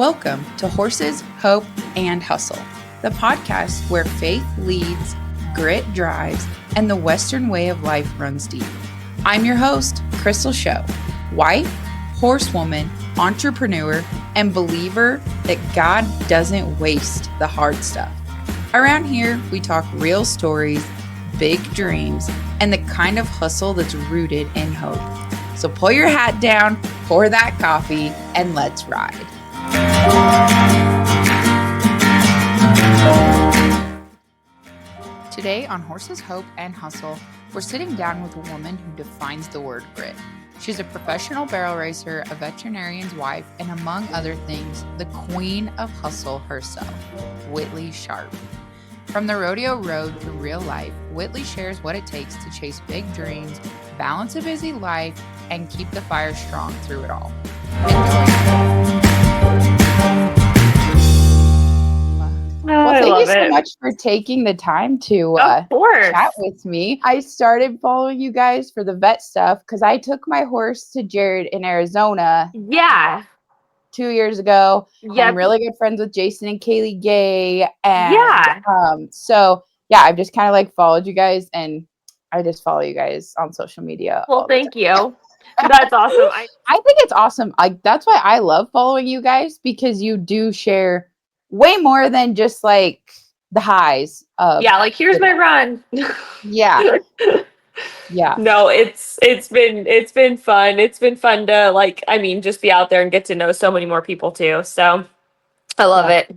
Welcome to Horses, Hope, and Hustle, the podcast where faith leads, grit drives, and the Western way of life runs deep. I'm your host, Crystal Show, wife, horsewoman, entrepreneur, and believer that God doesn't waste the hard stuff. Around here, we talk real stories, big dreams, and the kind of hustle that's rooted in hope. So pull your hat down, pour that coffee, and let's ride. Today on Horses, Hope, and Hustle, we're sitting down with a woman who defines the word grit. She's a professional barrel racer, a veterinarian's wife, and among other things, the queen of hustle herself, Whitley Sharp. From the rodeo road to real life, Whitley shares what it takes to chase big dreams, balance a busy life, and keep the fire strong through it all. Enjoy. Well, thank you so much for taking the time to chat with me. I started following you guys for the vet stuff because I took my horse to Jared in Arizona. Yeah. 2 years ago. Yep. I'm really good friends with Jason and Kaylee Gay. And yeah. I've just kind of like followed you guys, and I just follow you guys on social media. Well, thank you. That's awesome. I think it's awesome. That's why I love following you guys, because you do share way more than just like the highs of like here's my run. Yeah. Yeah. No, it's been fun. It's been fun to just be out there and get to know so many more people too. So I love it.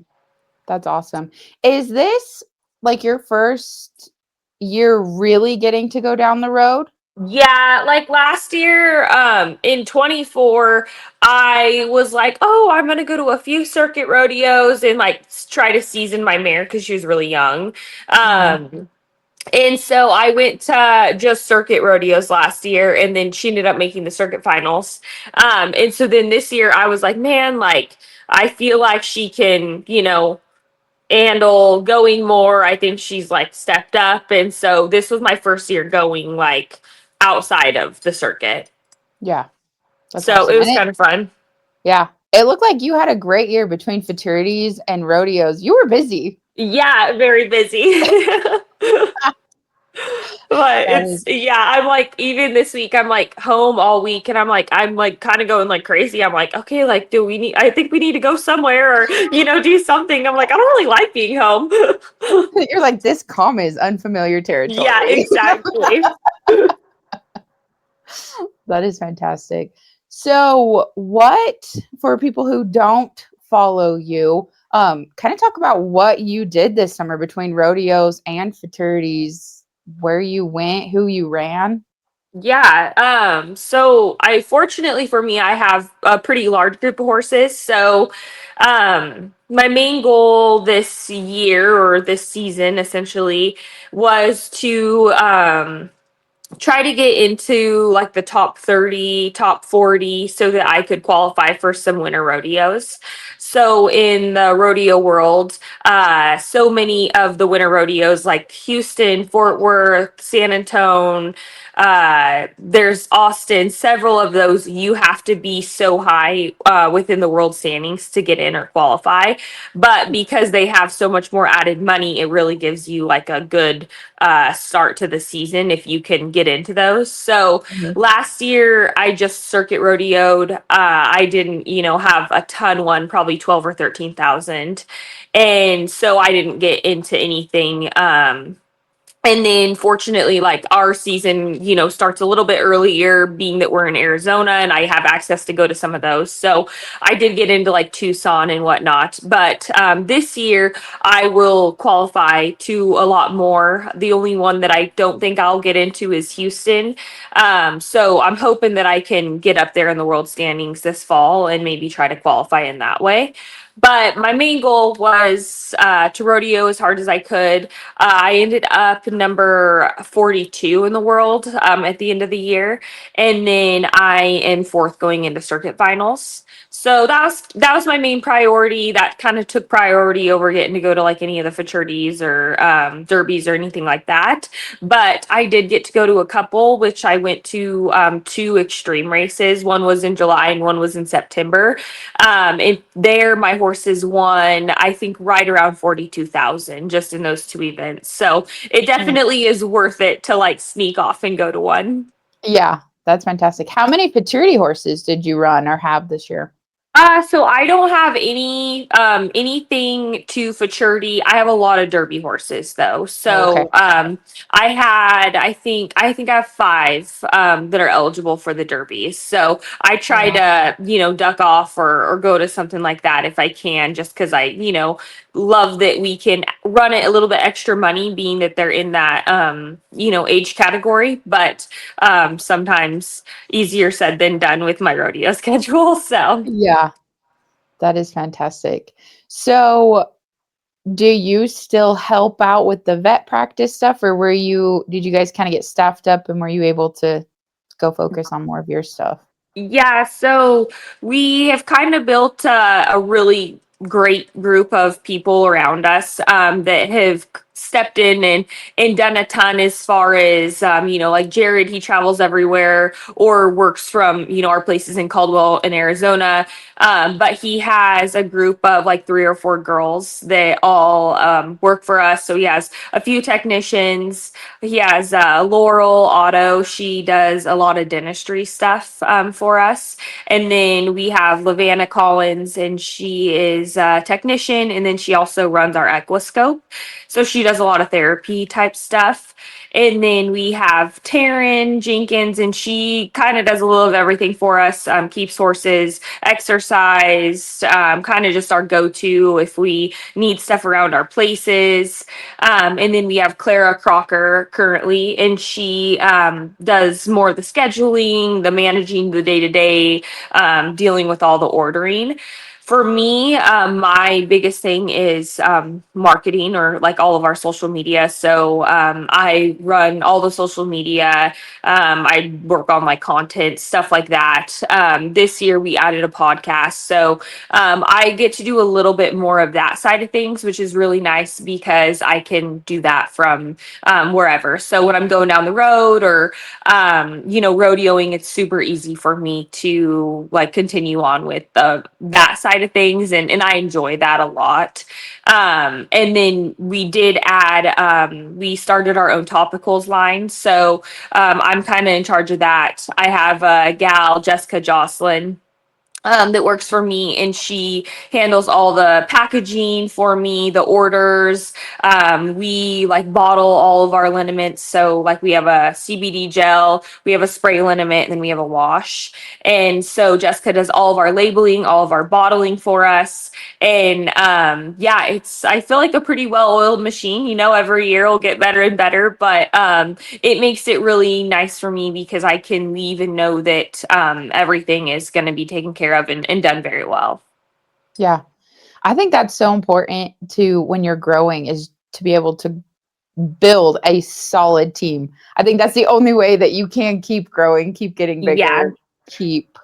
That's awesome. Is this like your first year really getting to go down the road? Yeah, like last year, in 24, I was like, oh, I'm going to go to a few circuit rodeos and like try to season my mare because she was really young. And so I went to just circuit rodeos last year, and then she ended up making the circuit finals. And so then this year I was like, man, like, I feel like she can, handle going more. I think she's like stepped up. And so this was my first year going like outside of the circuit. Yeah. So awesome. It was kind of fun. Yeah. It looked like you had a great year between fraternities and rodeos. You were busy. Yeah, very busy. But I'm like, even this week, I'm like home all week, and I'm like kind of going like crazy. I'm like, okay, like, I think we need to go somewhere or, do something. I'm like, I don't really like being home. You're like, this calm is unfamiliar territory. Yeah, exactly. That is fantastic. So for people who don't follow you, kind of talk about what you did this summer between rodeos and fraternities, where you went, who you ran. Yeah. So fortunately for me, I have a pretty large group of horses. So, my main goal this year or this season essentially was to, try to get into like the top 30, top 40 so that I could qualify for some winter rodeos. So in the rodeo world, so many of the winter rodeos like Houston, Fort Worth, San Antonio, there's Austin, several of those, you have to be so high within the world standings to get in or qualify. But because they have so much more added money, it really gives you like a good start to the season if you can get into those. So last year I just circuit rodeoed. I didn't, have a ton won, probably 12 or 13,000. And so I didn't get into anything. And then fortunately, like our season, starts a little bit earlier, being that we're in Arizona and I have access to go to some of those. So I did get into like Tucson and whatnot. But this year I will qualify to a lot more. The only one that I don't think I'll get into is Houston. So I'm hoping that I can get up there in the world standings this fall and maybe try to qualify in that way. But my main goal was to rodeo as hard as I could. I ended up number 42 in the world at the end of the year, and then I am fourth going into circuit finals. So that was my main priority. That kind of took priority over getting to go to like any of the fraternities or derbies or anything like that. But I did get to go to a couple, which I went to two extreme races. One was in July and one was in September. And there, my horses won, I think, right around 42,000 just in those two events. So it Mm. definitely is worth it to like sneak off and go to one. Yeah, that's fantastic. How many Paturity horses did you run or have this year? So I don't have anything to futurity. I have a lot of derby horses though. Oh, okay. So I think I have five that are eligible for the derby. So I Oh, try wow. to, duck off or go to something like that if I can, just because I love that we can run it a little bit extra money being that they're in that age category. But sometimes easier said than done with my rodeo schedule. So Yeah, that is fantastic. So, do you still help out with the vet practice stuff, or did you guys kind of get staffed up and were you able to go focus on more of your stuff? yeah, so we have kind of built a really great group of people around us that have stepped in and done a ton as far as like Jared, he travels everywhere or works from our places in Caldwell in Arizona, but he has a group of like three or four girls that all work for us. So he has a few technicians. He has Laurel Otto. She does a lot of dentistry stuff for us. And then we have Lavanna Collins, and she is a technician. And then she also runs our Equiscope. So she does a lot of therapy type stuff. And then we have Taryn Jenkins, and she kind of does a little of everything for us, keeps horses, exercise, kind of just our go to if we need stuff around our places. And then we have Clara Crocker currently, and she does more of the scheduling, the managing the day to day, dealing with all the ordering. For me, my biggest thing is marketing or like all of our social media. So I run all the social media. I work on like content, stuff like that. This year we added a podcast. So I get to do a little bit more of that side of things, which is really nice because I can do that from wherever. So when I'm going down the road or, rodeoing, it's super easy for me to like continue on with that side of things. And I enjoy that a lot. And then we did add, we started our own topicals line. So I'm kind of in charge of that. I have a gal, Jessica Jocelyn, that works for me, and she handles all the packaging for me, the orders. We like bottle all of our liniments. So like we have a CBD gel, we have a spray liniment, and then we have a wash. And so Jessica does all of our labeling, all of our bottling for us. And yeah, I feel like a pretty well-oiled machine. Every year will get better and better, but it makes it really nice for me because I can leave and know that everything is going to be taken care of and done very well. Yeah. I think that's so important to when you're growing is to be able to build a solid team. I think that's the only way that you can keep growing, keep getting Yeah, bigger, keep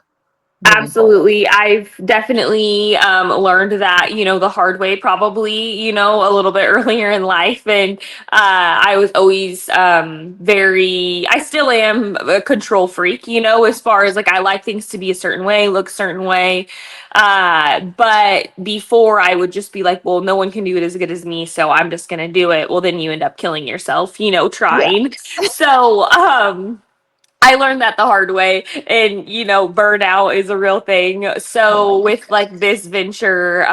moving forward. absolutely. I've definitely learned that, the hard way, probably, a little bit earlier in life. And I was always I still am a control freak, as far as like I like things to be a certain way, look a certain way. But before I would just be like, well, no one can do it as good as me, so I'm just going to do it. Well, then you end up killing yourself, Yeah. trying. So, I learned that the hard way, and burnout is a real thing. Oh my So God. with like this venture,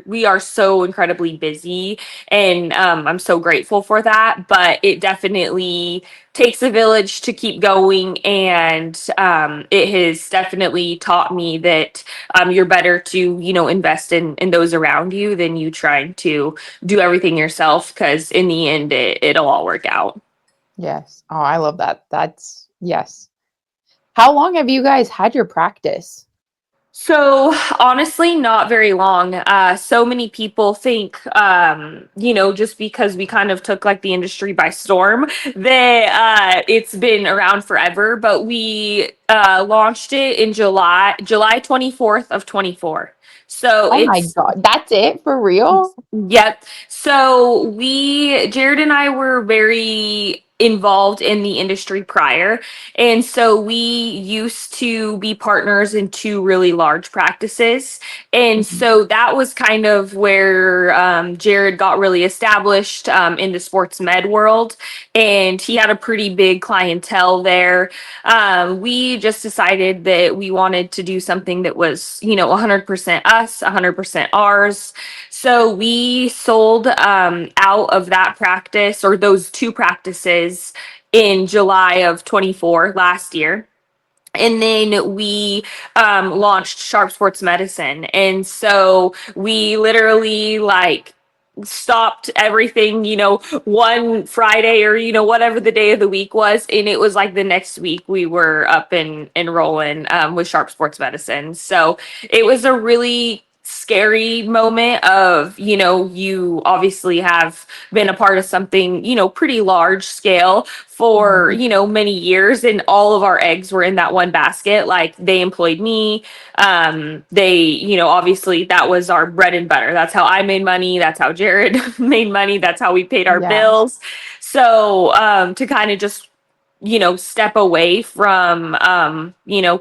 we are so incredibly busy, and I'm so grateful for that. But it definitely takes a village to keep going, and it has definitely taught me that you're better to invest in those around you than you trying to do everything yourself. Because in the end, it'll all work out. Yes. Oh, I love that. That's yes. How long have you guys had your practice? So honestly, not very long. So many people think, just because we kind of took like the industry by storm, that it's been around forever. But we launched it in July 24th of 24. So Oh my it's God, that's it for real? Yep. So Jared and I were very involved in the industry prior. And so we used to be partners in two really large practices. And Mhm. so that was kind of where Jared got really established in the sports med world. And he had a pretty big clientele there. We just decided that we wanted to do something that was, 100% us, 100% ours. So we sold out of that practice or those two practices in July of 24 last year. And then we launched Sharp Sports Medicine. And so we literally like stopped everything, one Friday or, whatever the day of the week was. And it was like the next week we were up and rolling with Sharp Sports Medicine. So it was a really scary moment of, you obviously have been a part of something, pretty large scale for, Mhm. many years, and all of our eggs were in that one basket. Like they employed me. They, obviously that was our bread and butter. That's how I made money. That's how Jared made money. That's how we paid our Yeah. bills. So, to kind of just step away from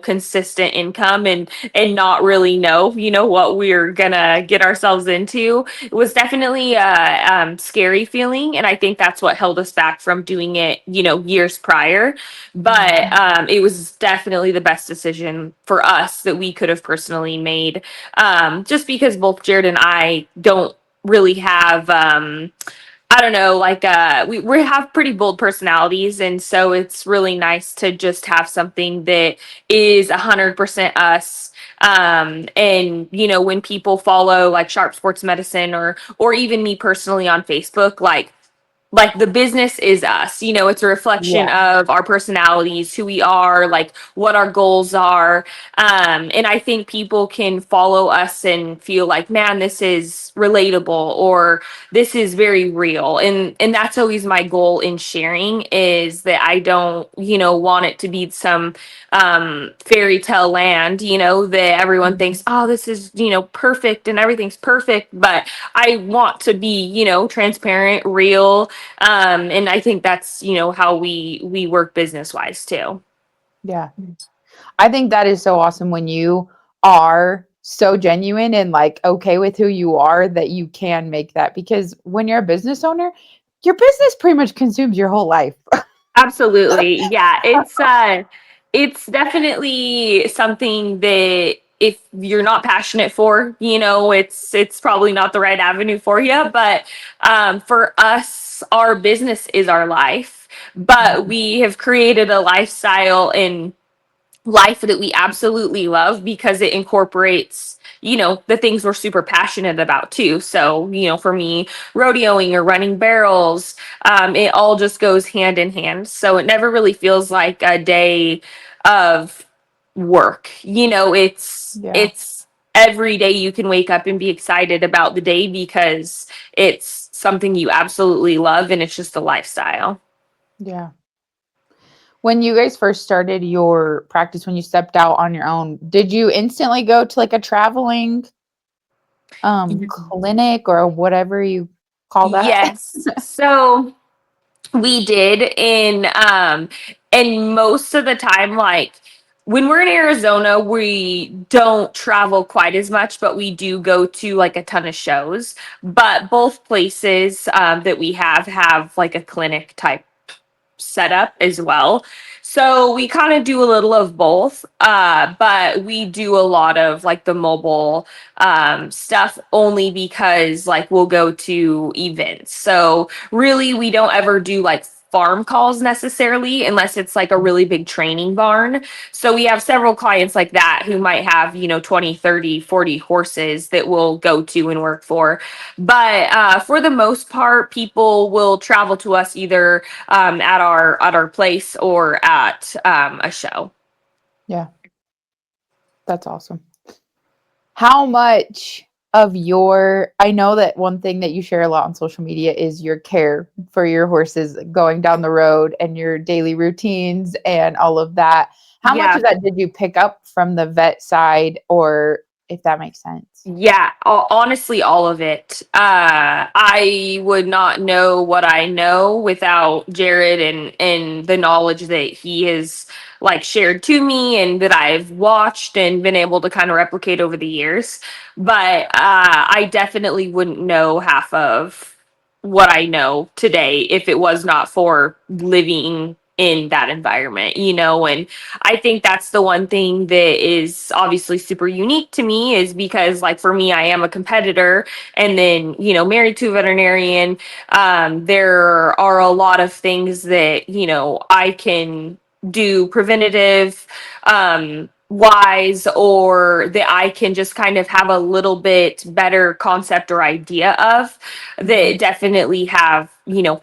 consistent income and not really know what we're gonna get ourselves into. It was definitely a scary feeling, and I think that's what held us back from doing it years prior. But Mhm. it was definitely the best decision for us that we could have personally made, just because both Jared and I don't really have I don't know, like we have pretty bold personalities, and so it's really nice to just have something that is 100% us. And when people follow like Sharp Sports Medicine or even me personally on Facebook, like the business is us. It's a reflection Yeah. of our personalities, who we are, like what our goals are. And I think people can follow us and feel like, man, this is relatable, or this is very real. And that's always my goal in sharing, is that I don't want it to be some fairy tale land, that everyone thinks, Mhm. oh, this is perfect and everything's perfect. But I want to be transparent, real, and I think that's how we work business wise too. Yeah. I think that is so awesome when you are so genuine and like okay with who you are that you can make that, because when you're a business owner, your business pretty much consumes your whole life. Absolutely. Yeah, it's definitely something that if you're not passionate for, it's probably not the right avenue for you. But for us, our business is our life, but Mhm. we have created a lifestyle and life that we absolutely love because it incorporates the things we're super passionate about too. So for me, rodeoing or running barrels, it all just goes hand in hand, so it never really feels like a day of work. Yeah. It's every day you can wake up and be excited about the day because it's something you absolutely love, and it's just a lifestyle. Yeah. When you guys first started your practice, when you stepped out on your own, did you instantly go to like a traveling clinic or whatever you call that? Yes. So we did and most of the time, like when we're in Arizona, we don't travel quite as much, but we do go to like a ton of shows. But both places that we have like a clinic type setup as well. So we kind of do a little of both, but we do a lot of like the mobile stuff only because like we'll go to events. So really, we don't ever do like farm calls necessarily unless it's like a really big training barn. So we have several clients like that who might have 20, 30, 40 horses that we'll go to and work for. But for the most part, people will travel to us either at our place or at a show. Yeah, that's awesome. How much of your, I know that one thing that you share a lot on social media is your care for your horses going down the road and your daily routines and all of that. How much Yeah. of that did you pick up from the vet side, or if that makes sense? Yeah, honestly, all of it. I would not know what I know without Jared and the knowledge that he has like shared to me and that I've watched and been able to kind of replicate over the years. But I definitely wouldn't know half of what I know today if it was not for living in that environment, and I think that's the one thing that is obviously super unique to me is because, like, for me, I am a competitor and then, married to a veterinarian. There are a lot of things that, I can do preventative, wise, or that I can just kind of have a little bit better concept or idea of Mhm. that definitely have,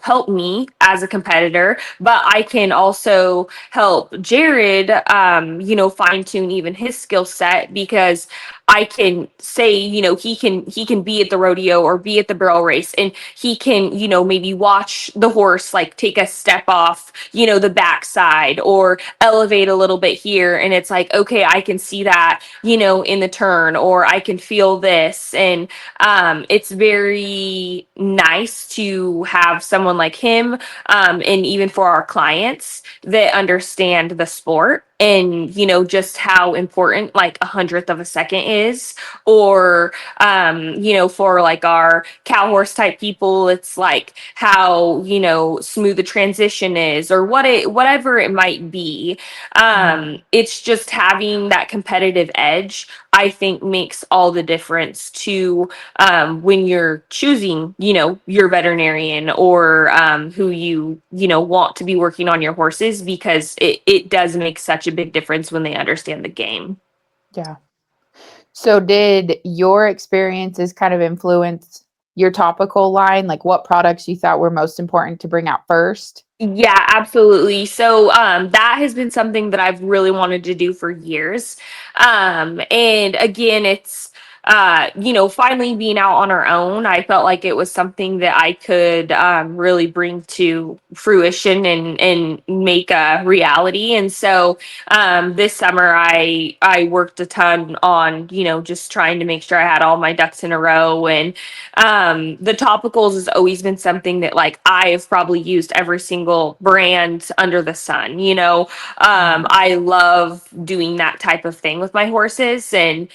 helped me as a competitor, but I can also help Jared, fine tune even his skill set because I can say, he can be at the rodeo or be at the barrel race, and he can, maybe watch the horse like take a step off, the backside or elevate a little bit here, and it's like, okay, I can see that, in the turn, or I can feel this, and it's very nice to have someone like him, and even for our clients that understand the sport and just how important like 100th of a second is, or for like our cow horse type people, it's like how smooth the transition is, or whatever it might be. Mhm. It's just having that competitive edge, I think, makes all the difference to, when you're choosing, your veterinarian, or who want to be working on your horses, because it does make such a big difference when they understand the game. Yeah. So did your experiences kind of influence your topical line? Like what products you thought were most important to bring out first? Yeah, absolutely. So that has been something that I've really wanted to do for years. And again, it's finally being out on our own, I felt like it was something that I could really bring to fruition and make a reality. And so this summer I worked a ton on, just trying to make sure I had all my ducks in a row. And the topicals has always been something that like I have probably used every single brand under the sun. Mhm. I love doing that type of thing with my horses, and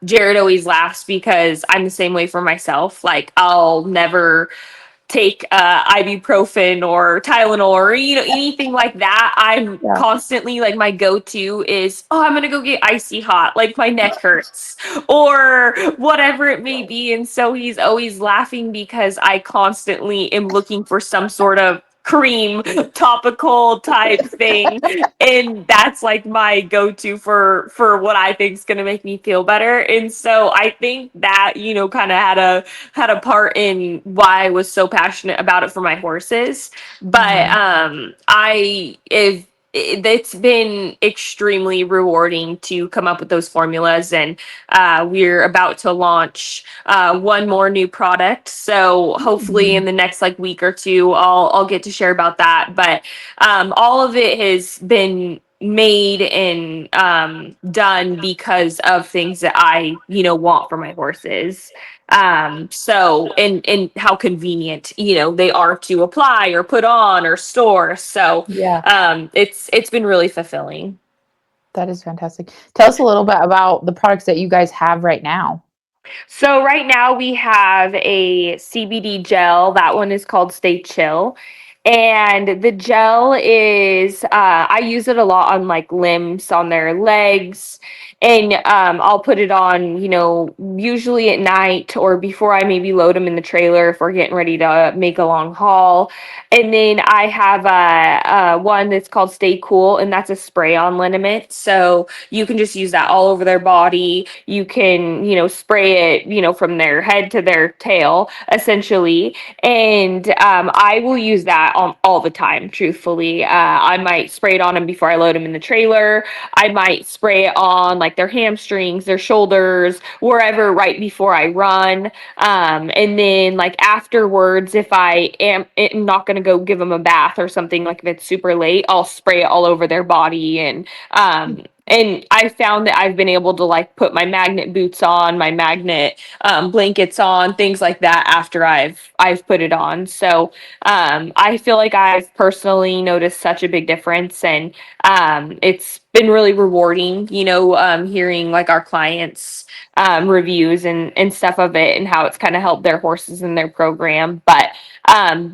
Jared always laughs because I'm the same way for myself. Like, I'll never take ibuprofen or Tylenol or anything like that. I'm Yeah. constantly like, my go-to is, oh, I'm gonna go get icy hot, like my neck hurts or whatever it may be. And so he's always laughing because I constantly am looking for some sort of cream topical type thing, and that's like my go-to for what I think is going to make me feel better. And so I think that kind of had a part in why I was so passionate about it for my horses. But Mhm. I if it's been extremely rewarding to come up with those formulas, and we're about to launch one more new product. So hopefully in Mhm. the next like week or two, I'll get to share about that. But all of it has been made and done because of things that I want for my horses. So and how convenient they are to apply or put on or store. So Yeah, it's been really fulfilling. that is fantastic. Tell us a little bit about the products that you guys have right now. So right now we have a CBD gel. That one is called Stay Chill. And the gel is, I use it a lot on like limbs, on their legs. And I'll put it on, usually at night or before I maybe load them in the trailer if we're getting ready to make a long haul. And then I have one that's called Stay Cool, and that's a spray on liniment. So you can just use that all over their body. You can, spray it, from their head to their tail, essentially. And I will use that on all the time, truthfully. I might spray it on them before I load them in the trailer. I might spray it on like their hamstrings, their shoulders, wherever right before I run. And then like afterwards, if I am not going to go give them a bath or something, like if it's super late, I'll spray it all over their body. And I found that I've been able to like put my magnet boots on, my magnet blankets on, things like that after I've put it on. So I feel like I've personally noticed such a big difference, and it's been really rewarding, hearing like our clients' reviews and stuff of it and how it's kind of helped their horses in their program. But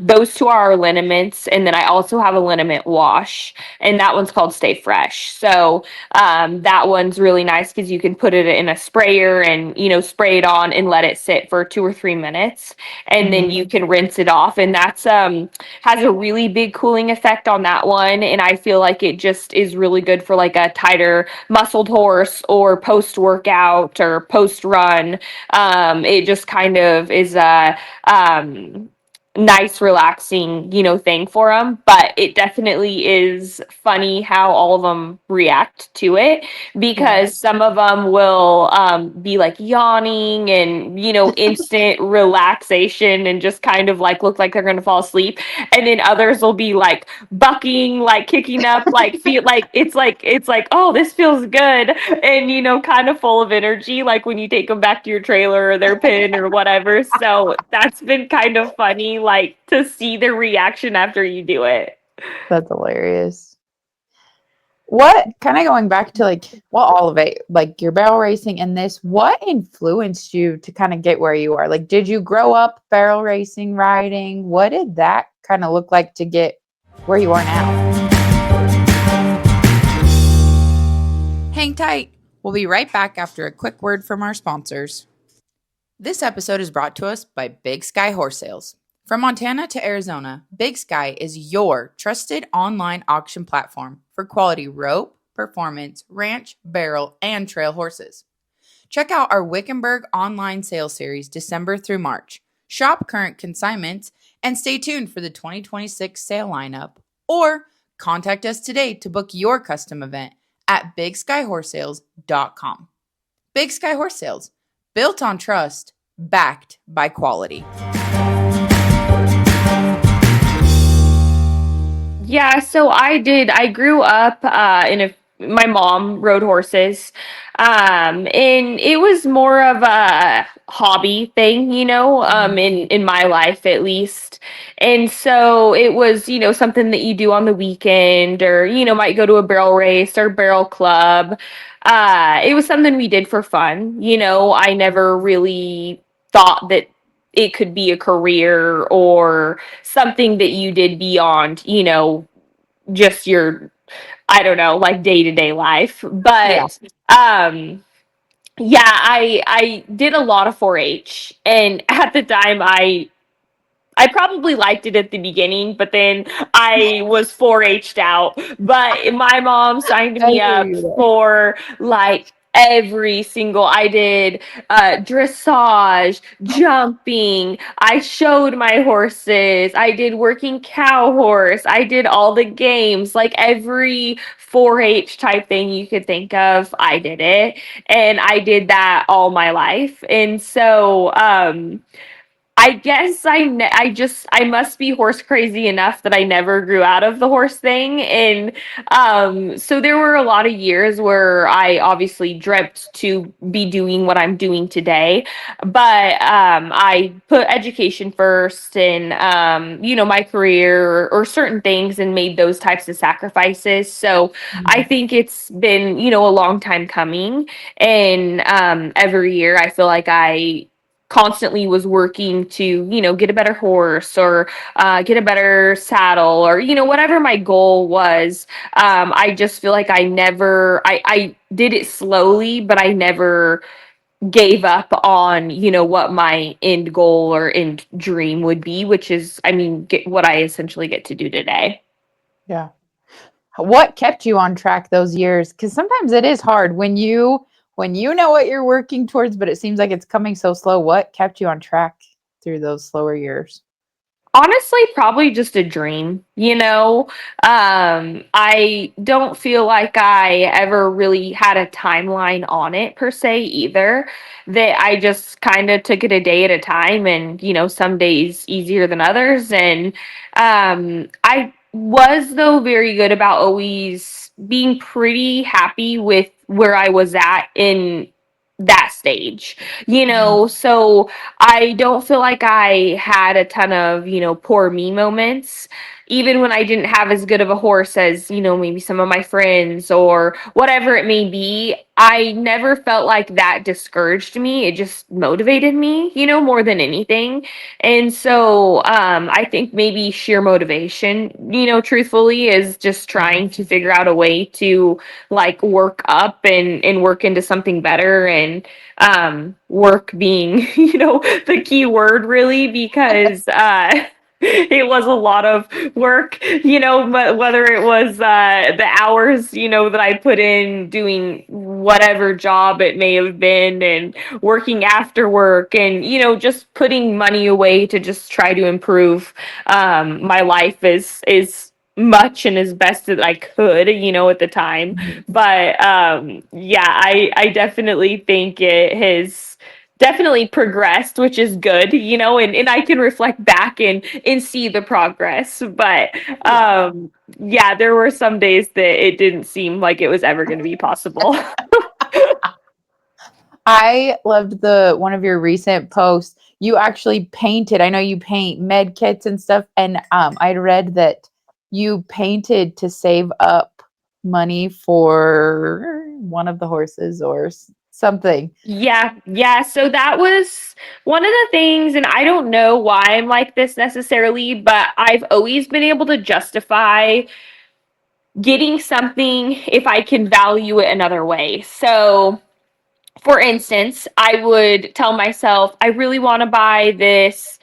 those two are our liniments, and then I also have a liniment wash, and that one's called Stay Fresh. So that one's really nice because you can put it in a sprayer and spray it on and let it sit for 2 or 3 minutes, and then you can rinse it off, and that's has a really big cooling effect on that one. And I feel like it just is really good for like a tighter muscled horse or post workout or post run. It just kind of is a nice relaxing thing for them. But it definitely is funny how all of them react to it, because some of them will be like yawning and instant relaxation and just kind of like look like they're going to fall asleep, and then others will be like bucking, like kicking up, like feel like it's like, oh, this feels good, and kind of full of energy, like when you take them back to your trailer or their pen or whatever. So that's been kind of funny, like to see their reaction after you do it. That's hilarious. What kind of going back to all of it, like your barrel racing and this, what influenced you to kind of get where you are? Like, did you grow up barrel racing, riding? What did that kind of look like to get where you are now? Hang tight. We'll be right back after a quick word from our sponsors. This episode is brought to us by Big Sky Horse Sales. From Montana to Arizona, Big Sky is your trusted online auction platform for quality rope, performance, ranch, barrel, and trail horses. Check out our Wickenburg online sales series December through March. Shop current consignments and stay tuned for the 2026 sale lineup. Or contact us today to book your custom event at bigskyhorsesales.com. Big Sky Horse Sales, built on trust, backed by quality. Yeah, so I grew up my mom rode horses. And it was more of a hobby thing, in my life at least. And so it was, something that you do on the weekend, or, might go to a barrel race or barrel club. It was something we did for fun. I never really thought that it could be a career or something that you did beyond, just your, I don't know, like day-to-day life. But yeah, I did a lot of 4-H, and at the time I probably liked it at the beginning, but then I was 4-H'd out. But my mom signed I me hear up you there. for like I did dressage, jumping. I showed my horses. I did working cow horse. I did all the games, like every 4-H type thing you could think of. I did it, and I did that all my life. And so, I guess I must be horse crazy enough that I never grew out of the horse thing. And so there were a lot of years where I obviously dreamt to be doing what I'm doing today, but I put education first, and my career, or certain things, and made those types of sacrifices. So I think it's been a long time coming, and every year I feel like I constantly was working to get a better horse, or get a better saddle, or whatever my goal was. I just feel like I did it slowly, but I never gave up on what my end goal or end dream would be, which is, what I essentially get to do today. Yeah. What kept you on track those years? Because sometimes it is hard when you know what you're working towards, but it seems like it's coming so slow. What kept you on track through those slower years? Honestly, probably just a dream, you know? I don't feel like I ever really had a timeline on it per se either. That I just kind of took it a day at a time and, some days easier than others. And I was, though, very good about always being pretty happy with where I was at in that stage, Mhm. so I don't feel like I had a ton of, poor me moments, even when I didn't have as good of a horse as, maybe some of my friends or whatever it may be. I never felt like that discouraged me. It just motivated me, more than anything. And so I think maybe sheer motivation, truthfully, is just Mhm. trying to figure out a way to like work up and work into something better, and work being the key word, really, because it was a lot of work, but whether it was the hours, that I put in doing whatever job it may have been, and working after work, and, just putting money away to just try to improve my life is much and as best as I could, at the time. Mhm. But yeah, I definitely think it has definitely progressed, which is good, and I can reflect back and see the progress. But Yeah. yeah, there were some days that it didn't seem like it was ever going to be possible. I loved the one of your recent posts. You actually painted. I know you paint med kits and stuff, and I read that you painted to save up money for one of the horses or something. Yeah, yeah. So that was one of the things, and I don't know why I'm like this necessarily, but I've always been able to justify getting something if I can value it another way. So, for instance, I would tell myself, I really want to buy this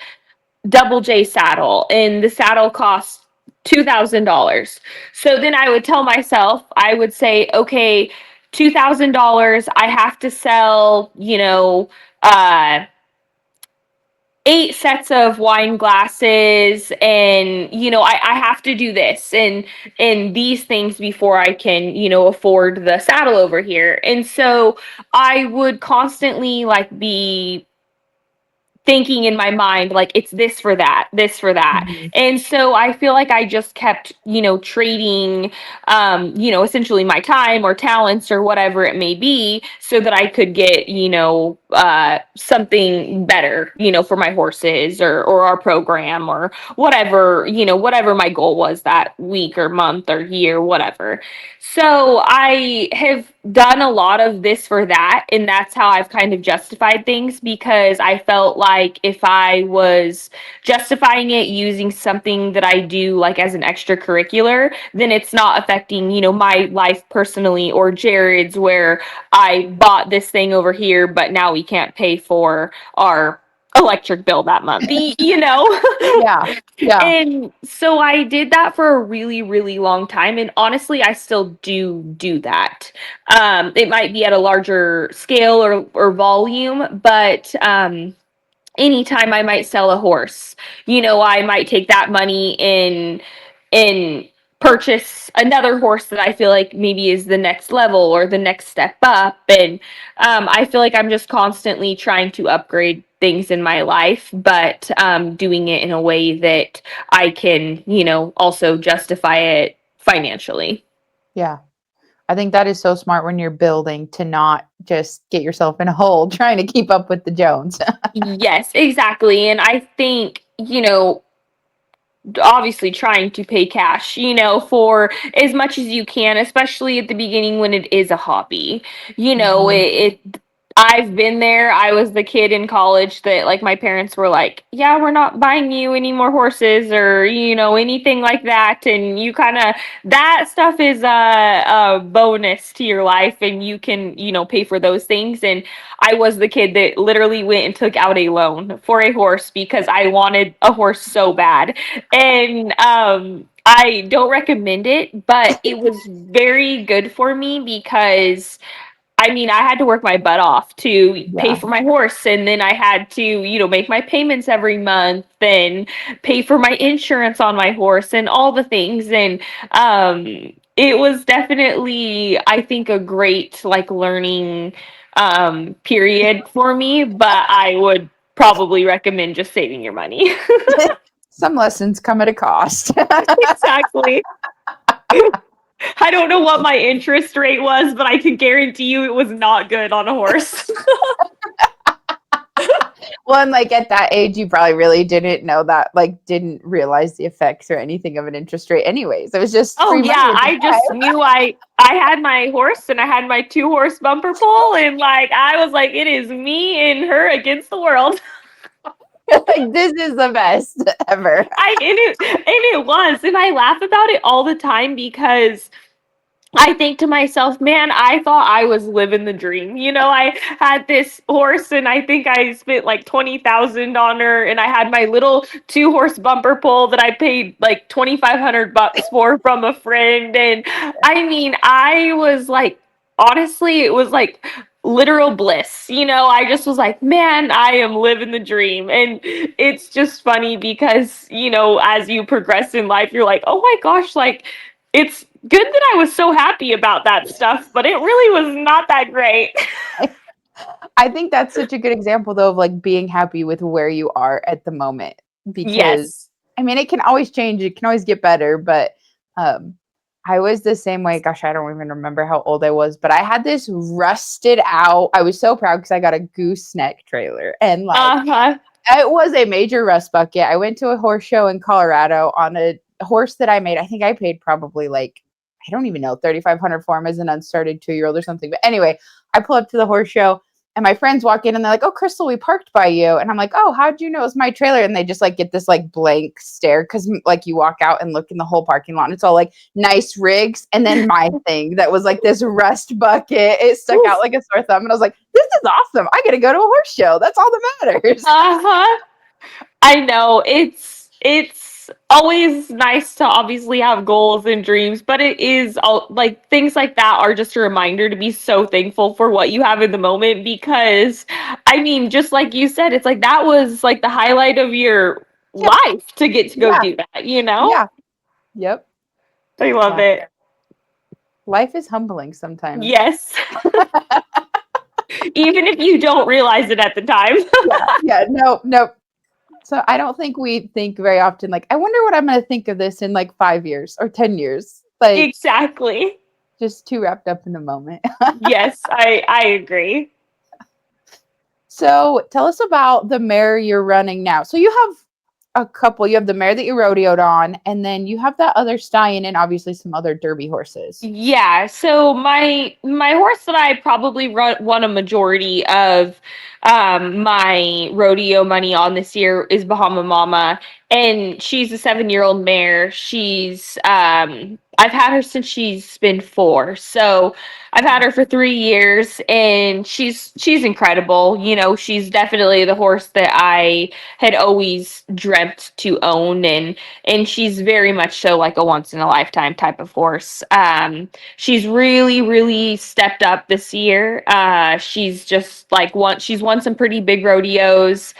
double J saddle, and the saddle costs $2,000. So then I would tell myself, I would say, okay, $2,000, I have to sell, uh, 8 sets of wine glasses, and I have to do this and these things before I can afford the saddle over here. And so I would constantly like be thinking in my mind like it's this for that. Mhm. And so I feel like I just kept trading essentially my time or talents or whatever it may be, so that I could get something better for my horses, or our program, or whatever, whatever my goal was that week or month or year, whatever. So I have done a lot of this for that, and that's how I've kind of justified things, because I felt like if I was justifying it using something that I do like as an extracurricular, then it's not affecting, my life personally, or Jared's, where I bought this thing over here, but now we can't pay for our electric bill that month. Yeah. Yeah. And so I did that for a really, really long time. And honestly, I still do that. It might be at a larger scale or volume, but anytime I might sell a horse, I might take that money and purchase another horse that I feel like maybe is the next level or the next step up. And I feel like I'm just constantly trying to upgrade things in my life, but doing it in a way that I can, also justify it financially. Yeah. I think that is so smart when you're building to not just get yourself in a hole trying to keep up with the Jones. Yes, exactly. And I think, obviously trying to pay cash, for as much as you can, especially at the beginning when it is a hobby. Mhm. It I've been there. I was the kid in college that like my parents were like, "Yeah, we're not buying you any more horses or anything like that." And you kind of that stuff is a bonus to your life, and you can pay for those things. And I was the kid that literally went and took out a loan for a horse because I wanted a horse so bad. And I don't recommend it, but it was very good for me because I mean, I had to work my butt off to pay Yeah. for my horse, and then I had to, make my payments every month and pay for my insurance on my horse and all the things. And it was definitely, I think, a great like learning period for me, but I would probably recommend just saving your money. Some lessons come at a cost. Exactly. I don't know what my interest rate was, but I can guarantee you it was not good on a horse. Well, and like at that age, you probably really didn't know that, like, didn't realize the effects or anything of an interest rate, anyways. It was just Oh free money yeah, at the I just knew I had my horse and I had my 2 horse bumper pull, and like I was like, it is me and her against the world. time. Like, this is the best ever. And it was, and I laugh about it all the time because I think to myself, man, I thought I was living the dream. I had this horse and I think I spent like 20,000 on her, and I had my little 2 horse bumper pull that I paid like 2,500 bucks for from a friend. And I mean, I was like, honestly, it was like literal bliss. I just was like, man, I am living the dream. And it's just funny because, as you progress in life, you're like, oh my gosh, like, it's good that I was so happy about that stuff, but it really was not that great. I think that's such a good example, though, of like being happy with where you are at the moment. Because, Yes. I mean, it can always change, it can always get better, but um, I was the same way. Gosh, I don't even remember how old I was, but I had this rusted out. I was so proud because I got a gooseneck trailer, and like Uh-huh. it was a major rust bucket. I went to a horse show in Colorado on a horse that I made. I think I paid probably like, I don't even know, 3,500 for him as an unstarted 2-year-old or something. But anyway, I pull up to the horse show and my friends walk in and they're like, "Oh, Crystal, we parked by you." And I'm like, "Oh, how'd you know it's my trailer?" And they just like get this like blank stare because like you walk out and look in the whole parking lot and it's all like nice rigs. And then my thing that was like this rust bucket, it stuck out Oof. like a sore thumb. And I was like, "This is awesome. I get to go to a horse show. That's all that matters." Uh-huh. I know. It's always nice to obviously have goals and dreams, but it is all like things like that are just a reminder to be so thankful for what you have in the moment because I mean, just like you said, it's like that was like the highlight of your Yeah, life to get to go yeah, do that. yeah. Yep. I love Yeah. it. Life is humbling sometimes. Yes. Even if you don't realize it at the time. Yeah. Yeah. No, no. So I don't think we think very often, like, I wonder what I'm going to think of this in like 5 years or 10 years. Like, Exactly. just too wrapped up in the moment. Yes, I agree. So tell us about the mare you're running now. So you have a couple. You have the mare that you rodeoed on, and then you have that other stallion and obviously some other derby horses. Yeah, so my horse that I probably won a majority of my rodeo money on this year is Bahama Mama, and she's a 7-year-old mare. She's I've had her since she's been 4, so I've had her for 3 years, and she's incredible. She's definitely the horse that I had always dreamt to own, and she's very much so like a once in a lifetime type of horse. She's really, really stepped up this year. She's just like she's won some pretty big rodeos.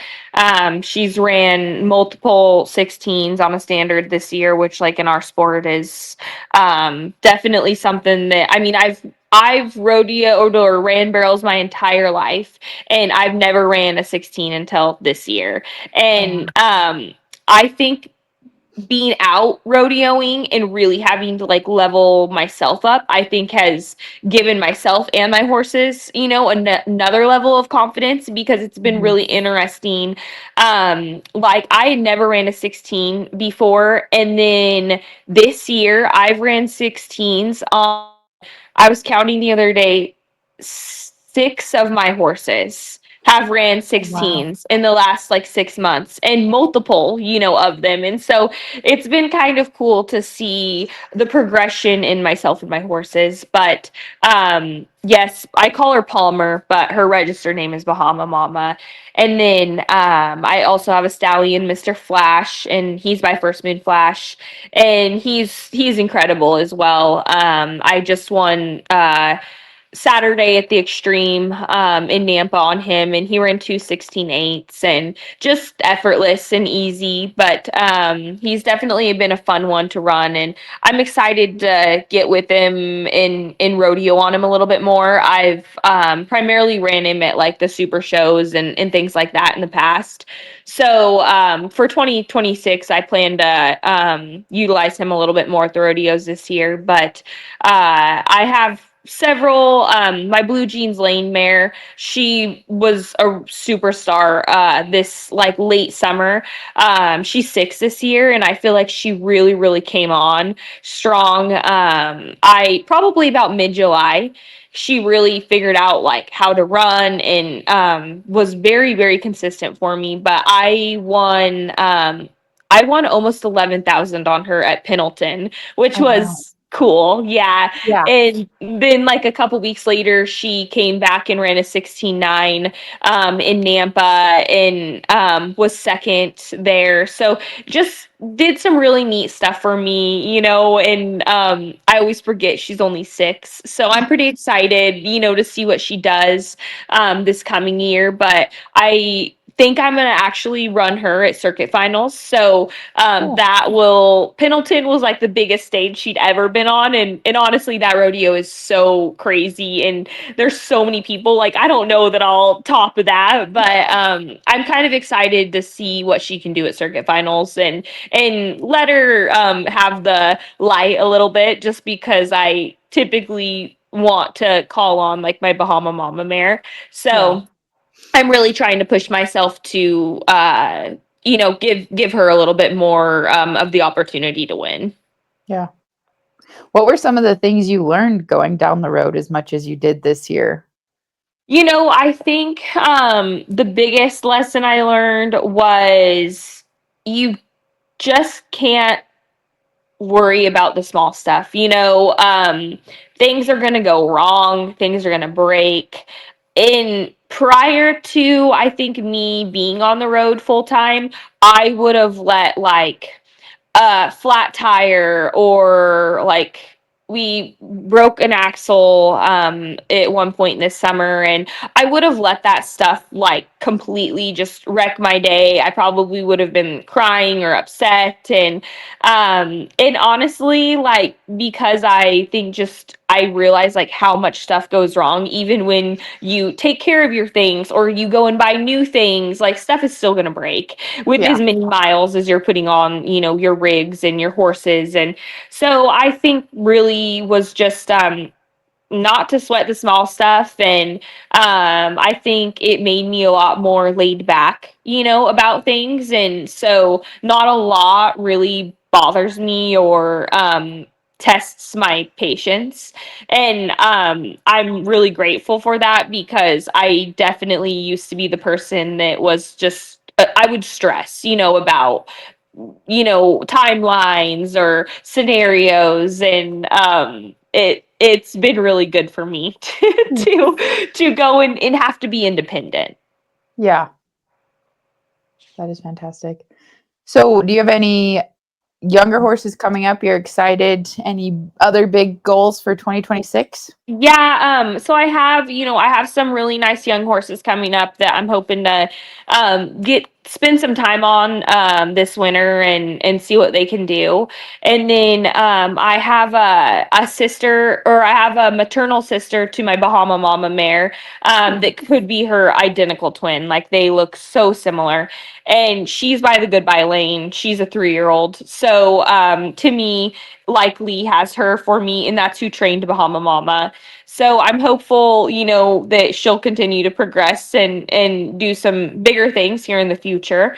She's ran multiple 16s on a standard this year, which like in our sport is definitely something that I mean I've rodeoed or ran barrels my entire life, and I've never ran a 16 until this year. And I think being out rodeoing and really having to like level myself up, I think has given myself and my horses, another level of confidence because it's been Mhm. really interesting. Like I had never ran a 16 before, and then this year I've ran 16s on, I was counting the other day, 6 of my horses have ran Oh, wow. 16s in the last like 6 months, and multiple, of them. And so it's been kind of cool to see the progression in myself and my horses. But yes, I call her Palmer, but her registered name is Bahama Mama. And then I also have a stallion, Mr. Flash, and he's my first moon Flash, and he's incredible as well. I just won Saturday at the Extreme in Nampa on him, and he ran 2:16.8 and just effortless and easy. But he's definitely been a fun one to run, and I'm excited to get with him in rodeo on him a little bit more. I've primarily ran him at like the super shows and things like that in the past. So for 2026, I plan to utilize him a little bit more at the rodeos this year. But I have several my blue jeans lane mare, she was a superstar this like late summer. She's 6 this year, and I feel like she really came on strong. I probably about mid-July she really figured out like how to run and was very consistent for me. But I won almost 11,000 on her at Pendleton, which Oh, wow. was cool. Yeah. Yeah. And then like a couple weeks later, she came back and ran a 16.9 in Nampa and was second there. So just did some really neat stuff for me, and I always forget she's only 6. So I'm pretty excited, to see what she does this coming year. But I think I'm going to actually run her at circuit finals. So Cool. Pendleton was like the biggest stage she'd ever been on. And honestly, that rodeo is so crazy. And there's so many people. Like, I don't know that I'll top that, but I'm kind of excited to see what she can do at circuit finals and let her have the light a little bit, just because I typically want to call on like my Bahama Mama mare. Yeah. So I'm really trying to push myself to give her a little bit more of the opportunity to win. Yeah. What were some of the things you learned going down the road as much as you did this year? I think the biggest lesson I learned was you just can't worry about the small stuff. Things are going to go wrong, things are going to break. And prior to, I think, me being on the road full time, I would have let like flat tire, or like we broke an axle at one point this summer, and I would have let that stuff like completely just wreck my day. I probably would have been crying or upset. And honestly, like, because I think just I realize like how much stuff goes wrong even when you take care of your things or you go and buy new things. Like, stuff is still going to break with Yeah. as many miles as you're putting on, your rigs and your horses. And so I think really was just not to sweat the small stuff. And I think it made me a lot more laid back, about things. And so not a lot really bothers me or tests my patience. And I'm really grateful for that, because I definitely used to be the person that was just I would stress, about timelines or scenarios. And it's been really good for me to go and have to be independent. Yeah. That is fantastic. So, do you have any younger horses coming up you're excited? Any other big goals for 2026? Yeah, so I have some really nice young horses coming up that I'm hoping to get spend some time on this winter and see what they can do. And then I have a sister, or I have a maternal sister to my Bahama Mama mare that could be her identical twin. Like, they look so similar. And she's by the Goodbye Lane. She's a 3-year-old. So to me, likely has her for me, and that's who trained Bahama Mama. So I'm hopeful, that she'll continue to progress and do some bigger things here in the future.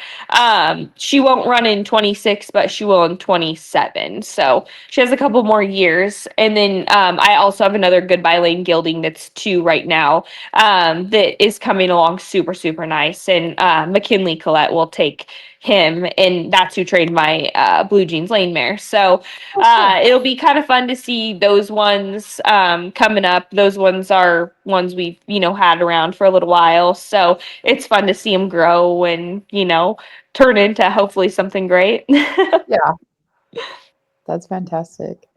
She won't run in 26, but she will in 27. So she has a couple more years. And then I also have another Goodbye Lane gelding that's 2 right now, that is coming along super nice. And McKinley Collette will take him, and that's who trained my Blue Jeans Lane mare. So Oh, cool. it'll be kind of fun to see those ones coming up. Those ones are ones we've had around for a little while, so it's fun to see them grow and turn into hopefully something great. Yeah, that's fantastic.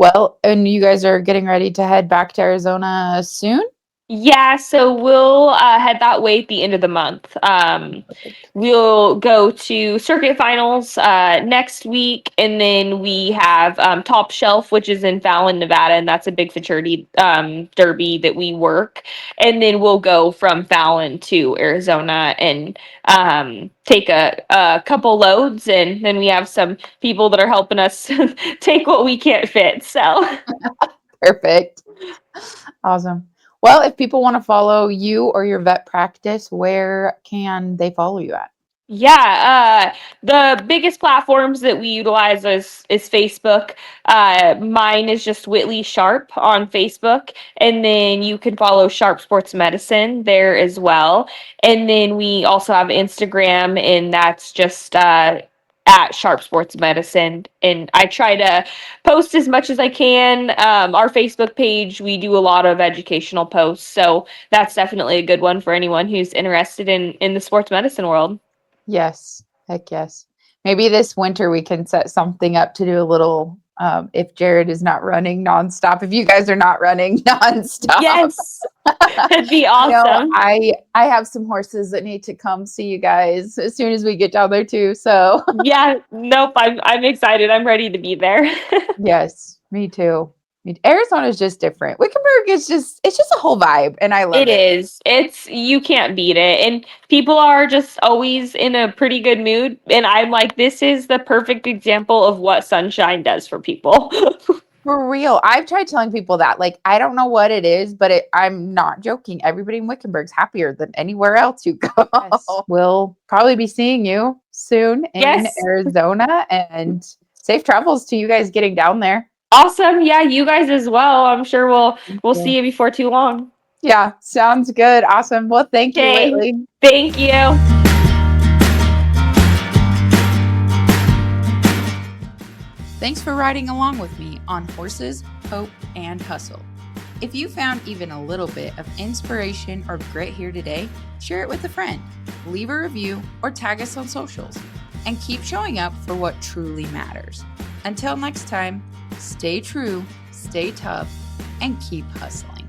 Well, and you guys are getting ready to head back to Arizona soon? Yeah, so we'll head that way at the end of the month. We'll go to circuit finals next week, and then we have Top Shelf, which is in Fallon, Nevada, and that's a big fraternity derby that we work. And then we'll go from Fallon to Arizona and take a couple loads, and then we have some people that are helping us take what we can't fit. So. Perfect. Awesome. Well, if people want to follow you or your vet practice, where can they follow you at? Yeah, the biggest platforms that we utilize is Facebook. Mine is just Whitley Sharp on Facebook, and then you can follow Sharp Sports Medicine there as well. And then we also have Instagram, and that's just at Sharp Sports Medicine. And I try to post as much as I can. Our Facebook page, we do a lot of educational posts, so that's definitely a good one for anyone who's interested in the sports medicine world. Yes. Heck yes. Maybe this winter we can set something up to do a little if Jared is not running nonstop, if you guys are not running nonstop. Yes. That'd be No, awesome. I have some horses that need to come see you guys as soon as we get down there too. So Yeah, nope, I'm excited. I'm ready to be there. yes, me too. Arizona is just different. Wickenburg is it's just a whole vibe, and I love It it. is. It's you can't beat it. And people are just always in a pretty good mood. And I'm like, this is the perfect example of what sunshine does for people. For real. I've tried telling people that. Like, I don't know what it is, but I'm not joking. Everybody in Wickenburg's happier than anywhere else you go. Yes. We'll probably be seeing you soon in Yes. Arizona, and safe travels to you guys getting down there. Awesome. Yeah, you guys as well. I'm sure we'll Yeah. see you before too long. Yeah, sounds good. Awesome. Well, thank you, Okay. Whitley. Thank you. Thanks for riding along with me on Horses, Hope, and Hustle. If you found even a little bit of inspiration or grit here today, share it with a friend, leave a review, or tag us on socials, and keep showing up for what truly matters. Until next time, stay true, stay tough, and keep hustling.